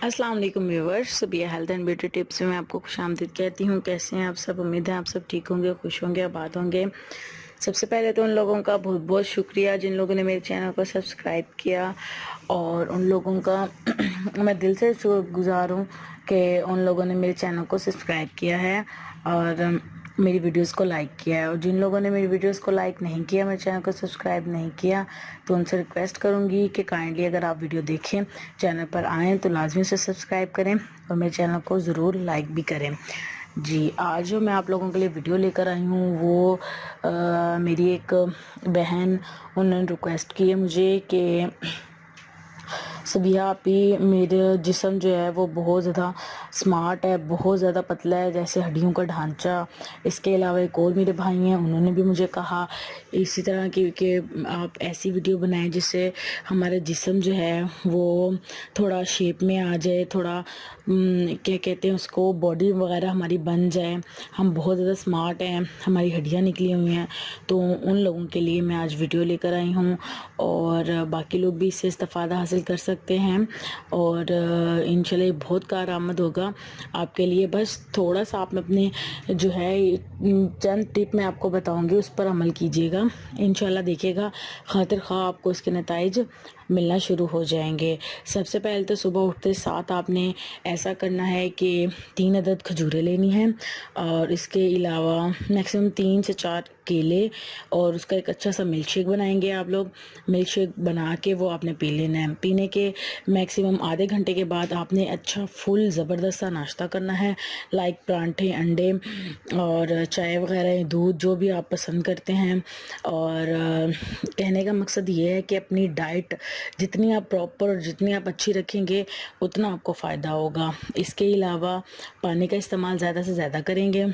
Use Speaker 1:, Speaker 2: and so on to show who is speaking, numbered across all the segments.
Speaker 1: अस्सलाम वालेकुम viewers, Sabiya health and beauty tips में मैं आपको खुशामदीद कहती हूँ। कैसे हैं आप सब? उम्मीद है आप सब ठीक होंगे, खुश होंगे, आबाद होंगे। सबसे पहले तो उन लोगों का बहुत बहुत शुक्रिया जिन लोगों ने मेरे चैनल को सब्सक्राइब किया, और उन लोगों का मैं दिल से शुक्रगुजार हूँ कि उन लोगों ने मेरे चैनल को सब्सक्राइब किया है और मेरी वीडियोस को लाइक किया है। और जिन लोगों ने मेरी वीडियोस को लाइक नहीं किया, मेरे चैनल को सब्सक्राइब नहीं किया, तो उनसे रिक्वेस्ट करूंगी कि काइंडली अगर आप वीडियो देखें, चैनल पर आएँ तो लाजमी से सब्सक्राइब करें और मेरे चैनल को ज़रूर लाइक भी करें। जी, आज जो मैं आप लोगों के लिए वीडियो लेकर आई हूँ वो मेरी एक बहन, उन्होंने रिक्वेस्ट की है मुझे कि सबिया आपी, मेरे जिस्म जो है वो बहुत ज़्यादा स्मार्ट है, बहुत ज़्यादा पतला है, जैसे हड्डियों का ढांचा। इसके अलावा एक और मेरे भाई हैं, उन्होंने भी मुझे कहा इसी तरह की कि आप ऐसी वीडियो बनाएं जिससे हमारा जिस्म जो है वो थोड़ा शेप में आ जाए, थोड़ा क्या कहते हैं उसको, बॉडी वगैरह हमारी बन जाए। हम बहुत ज़्यादा स्मार्ट हैं, हमारी हड्डियाँ निकली हुई हैं, तो उन लोगों के लिए मैं आज वीडियो लेकर आई हूँ और बाकी लोग भी इससे इस्तेफ़ादा हासिल कर सकते हैं और इंशाल्लाह बहुत कारआमद होगा आपके लिए। बस थोड़ा सा आप अपने जो है चंद टिप मैं आपको बताऊंगी, उस पर अमल कीजिएगा, इंशाल्लाह देखिएगा खातिर खा आपको इसके नताइज मिलना शुरू हो जाएंगे। सबसे पहले तो सुबह उठते साथ आपने ऐसा करना है कि 3 अदद खजूरें लेनी हैं और इसके अलावा मैक्सिमम 3 से 4 केले, और उसका एक अच्छा सा मिल्क शेक बनाएंगे आप लोग। मिल्क शेक बना के वो आपने पी लेना है। पीने के मैक्सिमम आधे घंटे के बाद आपने अच्छा फुल ज़बरदस्त सा नाश्ता करना है, लाइक परांठे, अंडे और चाय वगैरह, दूध, जो भी आप पसंद करते हैं। और कहने का मकसद ये है कि अपनी डाइट जितनी आप प्रॉपर और जितनी आप अच्छी रखेंगे उतना आपको फ़ायदा होगा। इसके अलावा पानी का इस्तेमाल ज़्यादा से ज़्यादा करेंगे।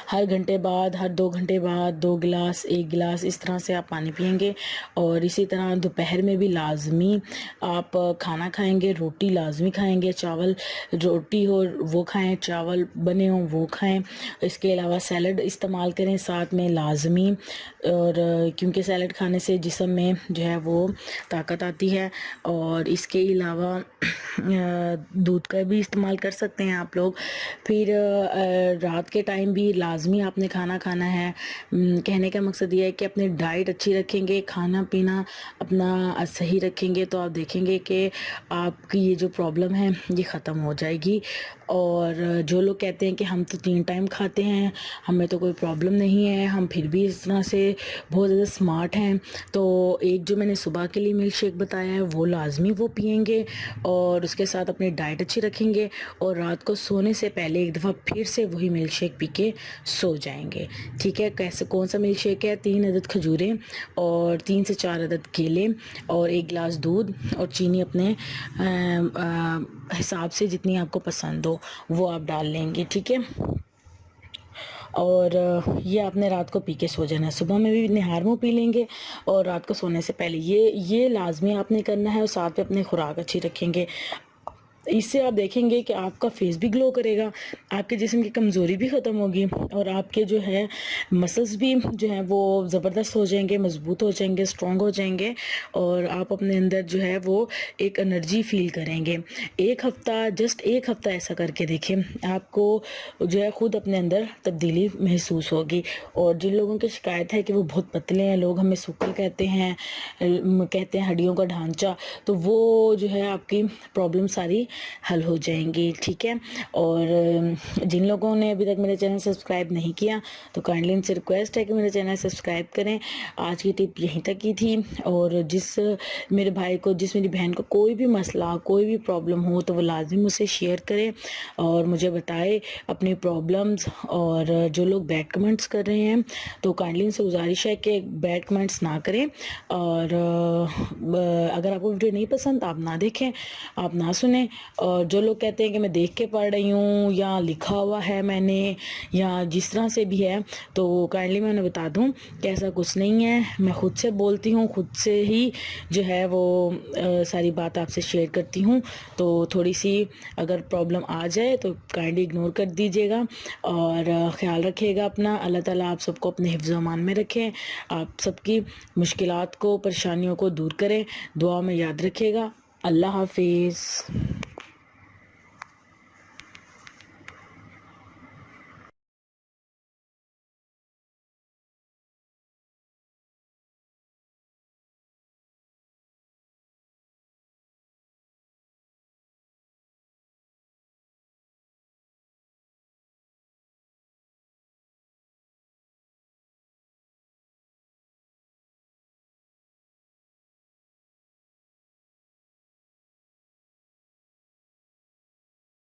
Speaker 1: हर घंटे बाद, हर 2 घंटे बाद 2 गिलास, 1 गिलास, इस तरह से आप पानी पिएंगे। और इसी तरह दोपहर में भी लाजमी आप खाना खाएंगे, रोटी लाजमी खाएंगे, चावल रोटी हो वो खाएं, चावल बने हों वो खाएं। इसके अलावा सैलड इस्तेमाल करें साथ में लाजमी, और क्योंकि सैलड खाने से जिस्म में जो है वो ताकत आती है। और इसके अलावा दूध का भी इस्तेमाल कर सकते हैं आप लोग। फिर रात के टाइम भी लाजमी आपने खाना खाना है। कहने का मकसद ये है कि अपनी डाइट अच्छी रखेंगे, खाना पीना अपना सही रखेंगे तो आप देखेंगे कि आपकी ये जो प्रॉब्लम है ये ख़त्म हो जाएगी। और जो लोग कहते हैं कि हम तो 3 टाइम खाते हैं, हमें तो कोई प्रॉब्लम नहीं है, हम फिर भी इस तरह से बहुत ज़्यादा स्मार्ट हैं, तो एक जो मैंने सुबह के लिए मिल्क शेक बताया है वो लाजमी वो पिएंगे और उसके साथ अपनी डाइट अच्छी रखेंगे। और रात को सोने से पहले एक दफ़ा फिर से वही मिल्क शेक पी के सो जाएंगे। ठीक है? कैसे, कौन सा मिल्क शेक है? 3 अदद खजूरें और 3 से 4 अदद केले और 1 गिलास दूध और चीनी अपने हिसाब से जितनी आपको पसंद हो वो आप डाल लेंगे। ठीक है? और ये आपने रात को पी के सो जाना है। सुबह में भी निहार मुँह पी लेंगे और रात को सोने से पहले ये लाजमी आपने करना है। और साथ में अपनी खुराक अच्छी रखेंगे। इससे आप देखेंगे कि आपका फेस भी ग्लो करेगा, आपके जिस्म की कमज़ोरी भी ख़त्म होगी और आपके जो है मसल्स भी जो है वो ज़बरदस्त हो जाएंगे, मज़बूत हो जाएंगे, स्ट्रॉन्ग हो जाएंगे और आप अपने अंदर जो है वो एक एनर्जी फील करेंगे। एक हफ़्ता, जस्ट 1 हफ़्ता ऐसा करके देखें, आपको जो है ख़ुद अपने अंदर तब्दीली महसूस होगी। और जिन लोगों की शिकायत है कि वो बहुत पतले हैं, लोग हमें सूखे कहते हैं हड्डियों का ढांचा, तो वो जो है आपकी प्रॉब्लम सारी हल हो जाएंगी। ठीक है? और जिन लोगों ने अभी तक मेरे चैनल सब्सक्राइब नहीं किया तो काइंडली इनसे रिक्वेस्ट है कि मेरे चैनल सब्सक्राइब करें। आज की टिप यहीं तक की थी। और जिस मेरे भाई को, जिस मेरी बहन को कोई भी मसला, कोई भी प्रॉब्लम हो तो वो लाजिम मुझसे शेयर करें और मुझे बताए अपनी प्रॉब्लम्स। और जो लोग बैड कमेंट्स कर रहे हैं तो काइंडली इनसे गुजारिश है कि बैड कमेंट्स ना करें। और अगर आपको वीडियो नहीं पसंद आप ना देखें, आप ना सुने। और जो लोग कहते हैं कि मैं देख के पढ़ रही हूँ या लिखा हुआ है मैंने या जिस तरह से भी है, तो काइंडली मैं उन्हें बता दूँ कि ऐसा कुछ नहीं है। मैं ख़ुद से बोलती हूँ, ख़ुद से ही जो है वो सारी बात आपसे शेयर करती हूँ। तो थोड़ी सी अगर प्रॉब्लम आ जाए तो काइंडली इग्नोर कर दीजिएगा और ख़्याल रखिएगा अपना। अल्लाह ताला आप सबको अपने हिफ्ज़ व अमान में रखें, आप सबकी मुश्किलात को, परेशानियों को दूर करें। दुआ में याद रखिएगा। अल्लाह हाफिज़।